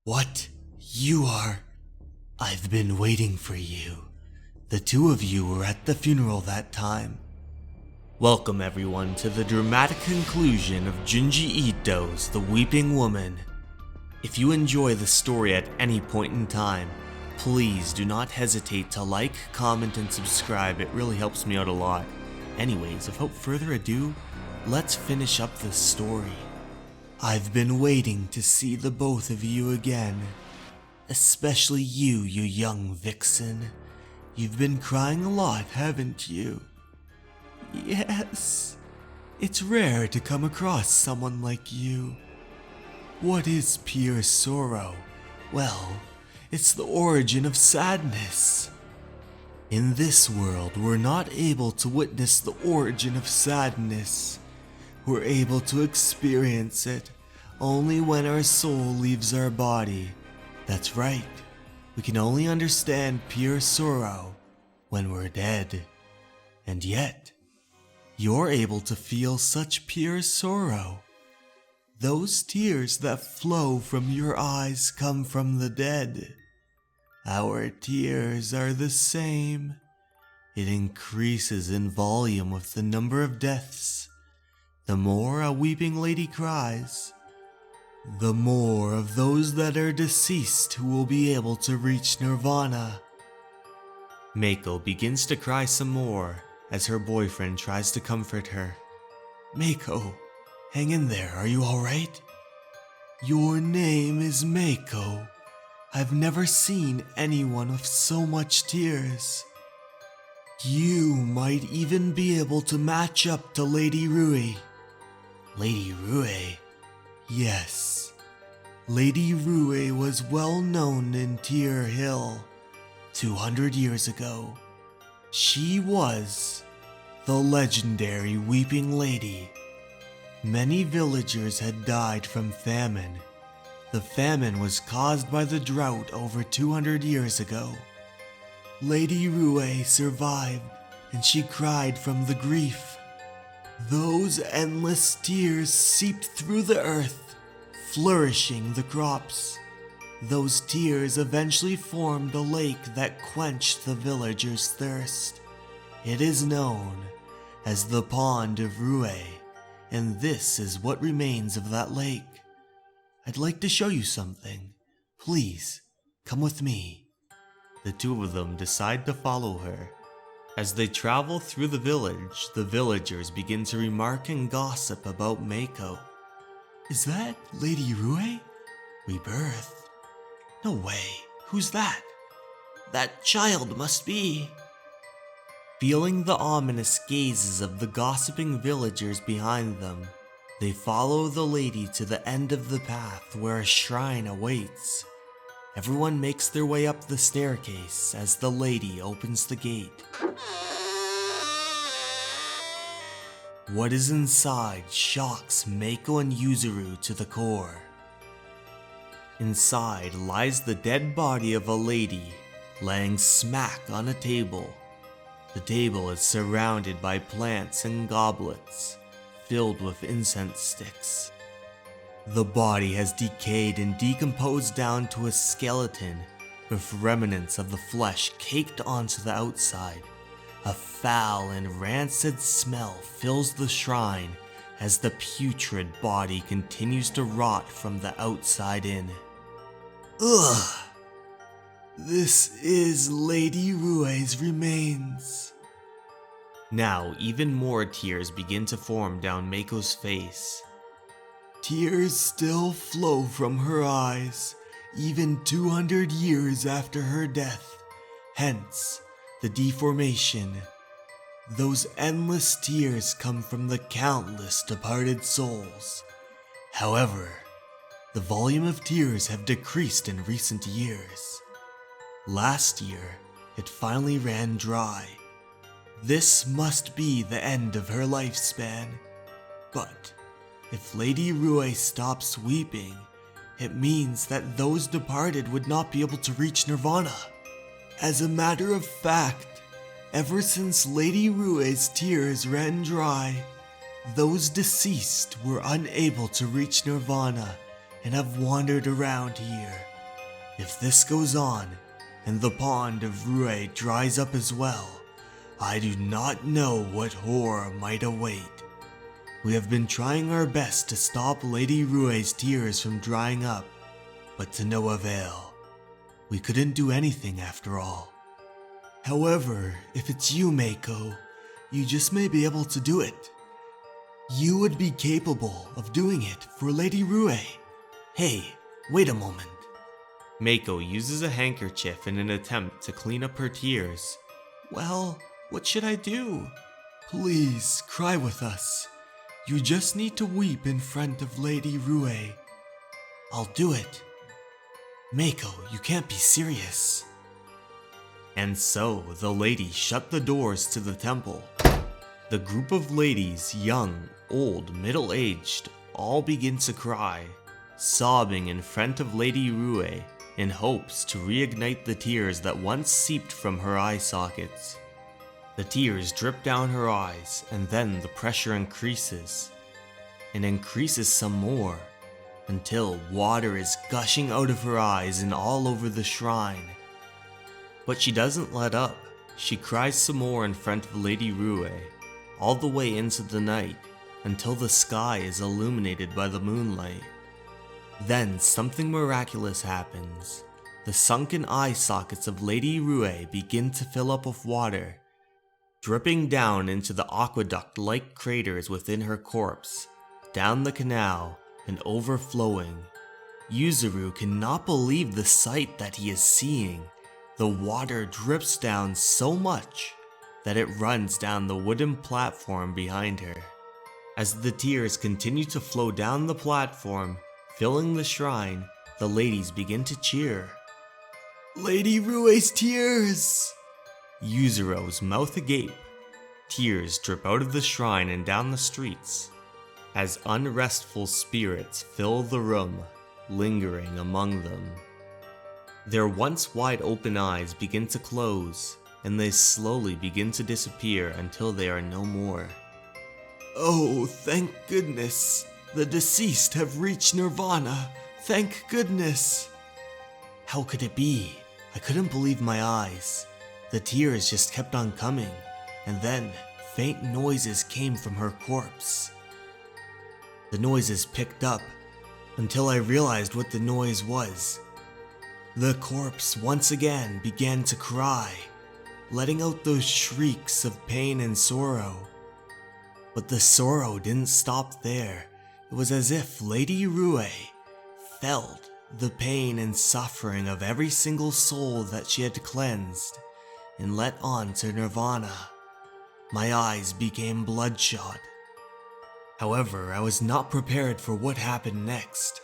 What? You are? I've been waiting for you. The two of you were at the funeral that time. Welcome everyone to the dramatic conclusion of Junji Ito's The Weeping Woman. If you enjoy the story at any point in time, please do not hesitate to like, comment, and subscribe. It really helps me out a lot. Anyways, without further ado, let's finish up this story. I've been waiting to see the both of you again. Especially you young vixen. You've been crying a lot, haven't you? Yes. It's rare to come across someone like you. What is pure sorrow? Well, it's the origin of sadness. In this world, we're not able to witness the origin of sadness. We're able to experience it only when our soul leaves our body. That's right. We can only understand pure sorrow when we're dead. And yet, you're able to feel such pure sorrow. Those tears that flow from your eyes come from the dead. Our tears are the same. It increases in volume with the number of deaths. The more a weeping lady cries, the more of those that are deceased who will be able to reach nirvana. Mako begins to cry some more as her boyfriend tries to comfort her. Mako, hang in there, are you alright? Your name is Mako. I've never seen anyone with so much tears. You might even be able to match up to Lady Rui. Lady Rui? Yes. Lady Rui was well known in Tear Hill 200 years ago. She was the legendary Weeping Lady. Many villagers had died from famine. The famine was caused by the drought over 200 years ago. Lady Rui survived, and she cried from the grief. Those endless tears seeped through the earth, flourishing the crops. Those tears eventually formed a lake that quenched the villagers' thirst. It is known as the Pond of Rui, and this is what remains of that lake. I'd like to show you something. Please, come with me. The two of them decide to follow her. As they travel through the village, the villagers begin to remark and gossip about Mako. Is that Lady Rui? Rebirth? No way. Who's that? That child must be. Feeling the ominous gazes of the gossiping villagers behind them, they follow the lady to the end of the path where a shrine awaits. Everyone makes their way up the staircase as the lady opens the gate. What is inside shocks Mako and Yuzuru to the core. Inside lies the dead body of a lady, laying smack on a table. The table is surrounded by plants and goblets, filled with incense sticks. The body has decayed and decomposed down to a skeleton, with remnants of the flesh caked onto the outside. A foul and rancid smell fills the shrine as the putrid body continues to rot from the outside in. Ugh! This is Lady Rui's remains. Now, even more tears begin to form down Mako's face. Tears still flow from her eyes, even 200 years after her death. Hence, the deformation. Those endless tears come from the countless departed souls. However, the volume of tears have decreased in recent years. Last year, it finally ran dry. This must be the end of her lifespan. But if Lady Rui stops weeping, it means that those departed would not be able to reach nirvana. As a matter of fact, ever since Lady Rui's tears ran dry, those deceased were unable to reach nirvana and have wandered around here, If this goes on, and the pond of Rue dries up as well, I do not know what horror might await. We have been trying our best to stop Lady Rue's tears from drying up, but to no avail. We couldn't do anything after all. However, if it's you, Mako, you just may be able to do it. You would be capable of doing it for Lady Rue. Hey, wait a moment. Mako uses a handkerchief in an attempt to clean up her tears. Well, what should I do? Please, cry with us. You just need to weep in front of Lady Rue. I'll do it. Mako, you can't be serious. And so, the lady shut the doors to the temple. The group of ladies, young, old, middle-aged, all begin to cry, sobbing in front of Lady Rue in hopes to reignite the tears that once seeped from her eye sockets. The tears drip down her eyes, and then the pressure increases, and increases some more, until water is gushing out of her eyes and all over the shrine. But she doesn't let up. She cries some more in front of Lady Rue, all the way into the night, until the sky is illuminated by the moonlight. Then something miraculous happens. The sunken eye sockets of Lady Rue begin to fill up with water, dripping down into the aqueduct-like craters within her corpse, down the canal, and overflowing. Yuzuru cannot believe the sight that he is seeing. The water drips down so much that it runs down the wooden platform behind her. As the tears continue to flow down the platform, filling the shrine, the ladies begin to cheer. Lady Rue's tears! Yuzuro's mouth agape. Tears drip out of the shrine and down the streets, as unrestful spirits fill the room, lingering among them. Their once wide open eyes begin to close, and they slowly begin to disappear until they are no more. Oh, thank goodness! The deceased have reached nirvana! Thank goodness! How could it be? I couldn't believe my eyes. The tears just kept on coming, and then faint noises came from her corpse. The noises picked up until I realized what the noise was. The corpse once again began to cry, letting out those shrieks of pain and sorrow. But the sorrow didn't stop there. It was as if Lady Rue felt the pain and suffering of every single soul that she had cleansed and let on to nirvana. My eyes became bloodshot. However, I was not prepared for what happened next.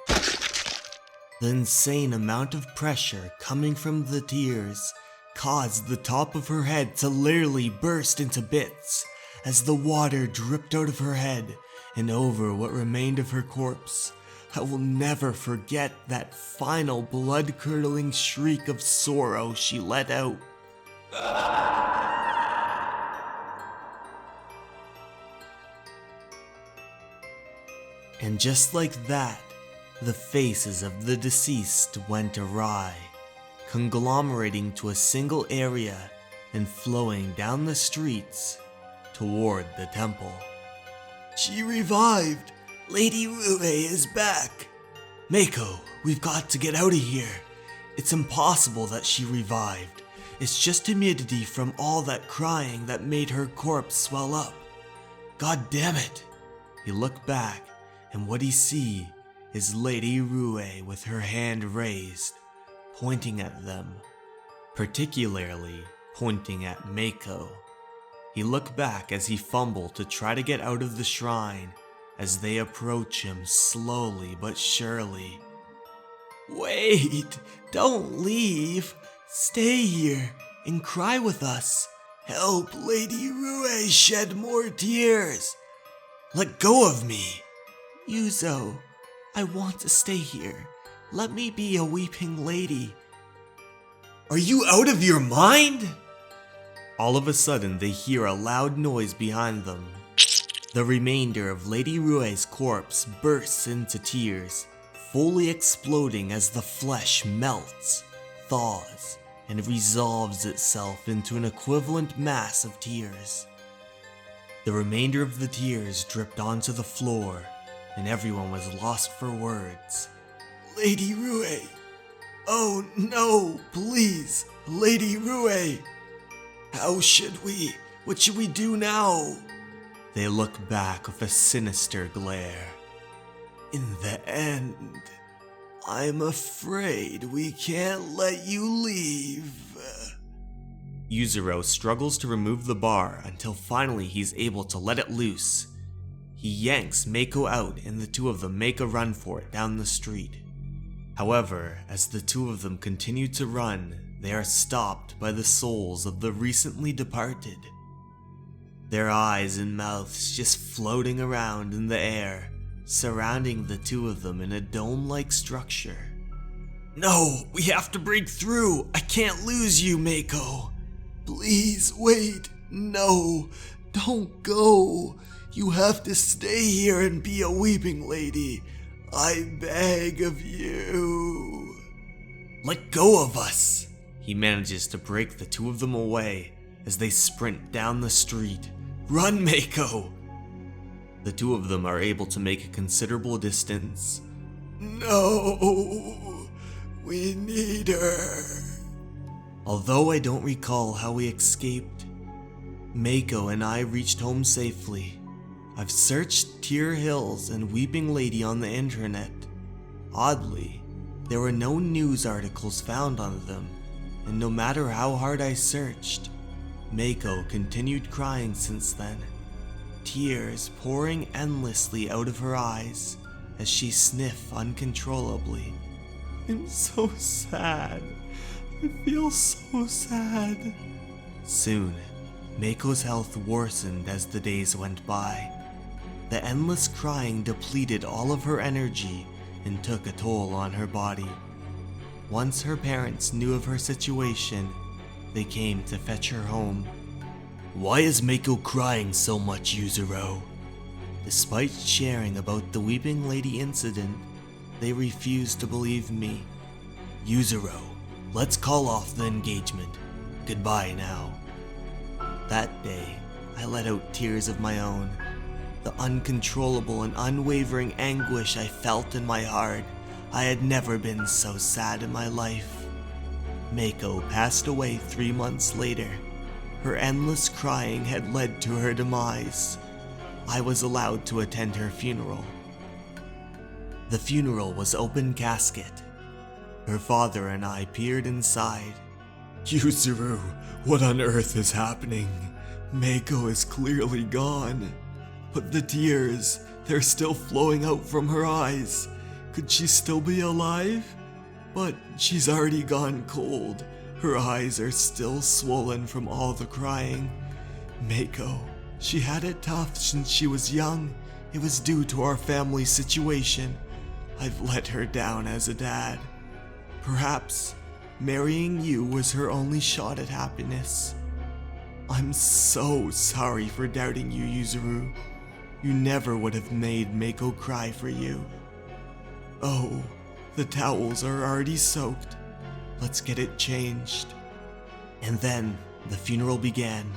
The insane amount of pressure coming from the tears caused the top of her head to literally burst into bits as the water dripped out of her head and over what remained of her corpse. I will never forget that final blood-curdling shriek of sorrow she let out. And just like that, the faces of the deceased went awry, conglomerating to a single area and flowing down the streets toward the temple. She revived! Lady Rue is back! Mako, we've got to get out of here. It's impossible that she revived. It's just humidity from all that crying that made her corpse swell up. God damn it! He looked back, and what he see is Lady Rue with her hand raised, pointing at them, particularly pointing at Mako. He looked back as he fumbled to try to get out of the shrine as they approach him slowly but surely. Wait, don't leave. Stay here and cry with us. Help Lady Rue shed more tears. Let go of me. Yuzo, I want to stay here. Let me be a weeping lady. Are you out of your mind? All of a sudden, they hear a loud noise behind them. The remainder of Lady Rue's corpse bursts into tears, fully exploding as the flesh melts, thaws, and resolves itself into an equivalent mass of tears. The remainder of the tears dripped onto the floor, and everyone was lost for words. Lady Rue! Oh no, please, Lady Rue! What should we do now? They look back with a sinister glare. In the end, I'm afraid we can't let you leave. Yuzuru struggles to remove the bar until finally he's able to let it loose. He yanks Mako out and the two of them make a run for it down the street. However, as the two of them continue to run, they are stopped by the souls of the recently departed. Their eyes and mouths just floating around in the air, surrounding the two of them in a dome-like structure. No, we have to break through! I can't lose you, Mako! Please, wait! No, don't go! You have to stay here and be a weeping lady. I beg of you. Let go of us! He manages to break the two of them away as they sprint down the street. Run, Mako! The two of them are able to make a considerable distance. No, we need her. Although I don't recall how we escaped, Mako and I reached home safely. I've searched Tear Hills and Weeping Lady on the internet. Oddly, there were no news articles found on them, and no matter how hard I searched, Mako continued crying since then, tears pouring endlessly out of her eyes as she sniffed uncontrollably. I'm so sad. I feel so sad. Soon, Mako's health worsened as the days went by. The endless crying depleted all of her energy and took a toll on her body. Once her parents knew of her situation, they came to fetch her home. Why is Mako crying so much, Yuzuru? Despite sharing about the Weeping Lady incident, they refused to believe me. Yuzuru, let's call off the engagement. Goodbye now. That day, I let out tears of my own. The uncontrollable and unwavering anguish I felt in my heart. I had never been so sad in my life. Mako passed away 3 months later. Her endless crying had led to her demise. I was allowed to attend her funeral. The funeral was open casket. Her father and I peered inside. Yuzuru, what on earth is happening? Mako is clearly gone. But the tears, they're still flowing out from her eyes. Could she still be alive? But she's already gone cold. Her eyes are still swollen from all the crying. Mako, she had it tough since she was young. It was due to our family situation. I've let her down as a dad. Perhaps marrying you was her only shot at happiness. I'm so sorry for doubting you, Yuzuru. You never would have made Mako cry for you. Oh, the towels are already soaked. Let's get it changed. And then the funeral began.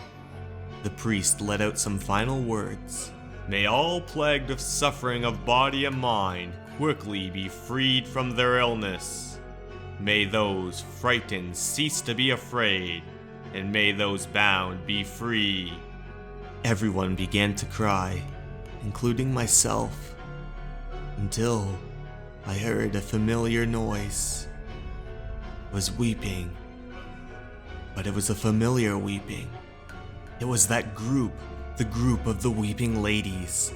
The priest let out some final words. May all plagued of suffering of body and mind quickly be freed from their illness. May those frightened cease to be afraid, and may those bound be free. Everyone began to cry, including myself, until I heard a familiar noise. I was weeping, but it was a familiar weeping. It was that group, the group of the Weeping Ladies.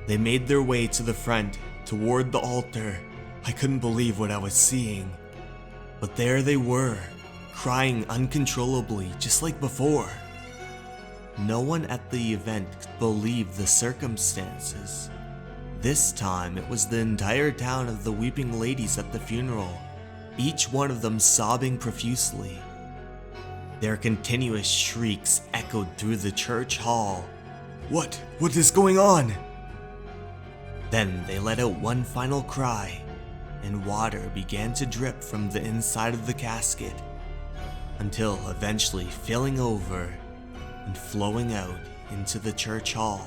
They made their way to the front, toward the altar. I couldn't believe what I was seeing. But there they were, crying uncontrollably, just like before. No one at the event could believe the circumstances. This time, it was the entire town of the Weeping Ladies at the funeral, each one of them sobbing profusely. Their continuous shrieks echoed through the church hall. What is going on? Then they let out one final cry, and water began to drip from the inside of the casket, until eventually filling over and flowing out into the church hall.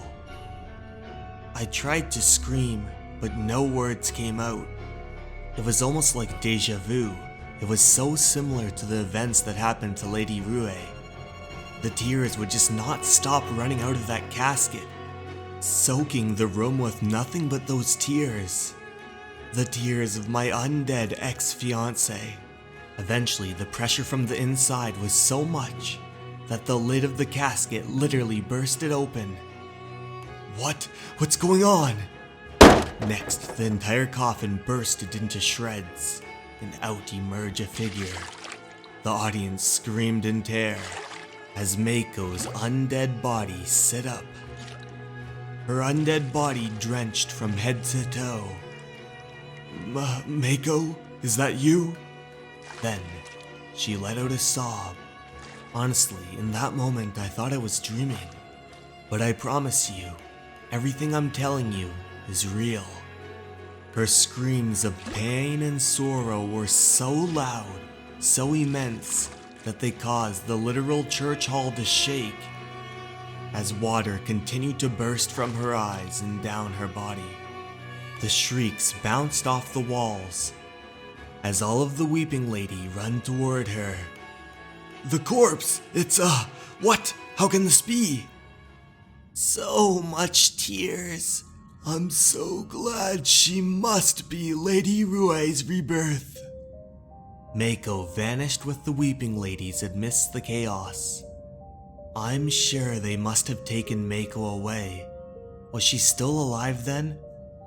I tried to scream, but no words came out. It was almost like deja vu. It was so similar to the events that happened to Lady Rue. The tears would just not stop running out of that casket, soaking the room with nothing but those tears. The tears of my undead ex-fiancé. Eventually, the pressure from the inside was so much that the lid of the casket literally bursted open. What's going on? Next, the entire coffin bursted into shreds, and out emerged a figure. The audience screamed in terror as Mako's undead body sit up. Her undead body drenched from head to toe. Mako, is that you? Then, she let out a sob. Honestly, in that moment I thought I was dreaming. But I promise you, everything I'm telling you is real. Her screams of pain and sorrow were so loud, so immense, that they caused the literal church hall to shake, as water continued to burst from her eyes and down her body. The shrieks bounced off the walls, as all of the weeping lady ran toward her. The corpse! It's what? How can this be? So much tears. I'm so glad she must be Lady Rue's rebirth. Mako vanished with the weeping ladies amidst the chaos. I'm sure they must have taken Mako away. Was she still alive then?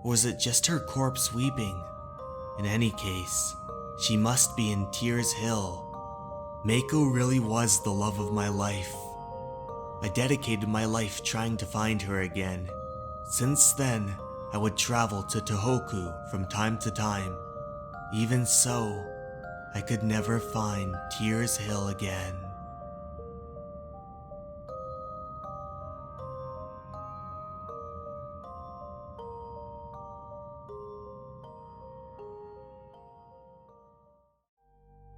Or was it just her corpse weeping? In any case, she must be in Tears Hill. Mako really was the love of my life. I dedicated my life trying to find her again. Since then, I would travel to Tohoku from time to time. Even so, I could never find Tears Hill again.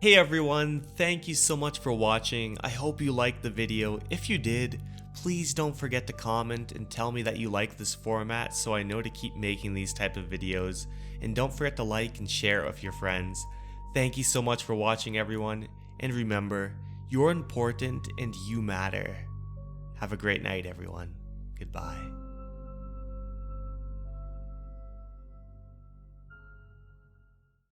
Hey everyone, thank you so much for watching. I hope you liked the video. If you did, please don't forget to comment and tell me that you like this format so I know to keep making these type of videos. And don't forget to like and share it with your friends. Thank you so much for watching everyone, and remember, you're important and you matter. Have a great night everyone. Goodbye.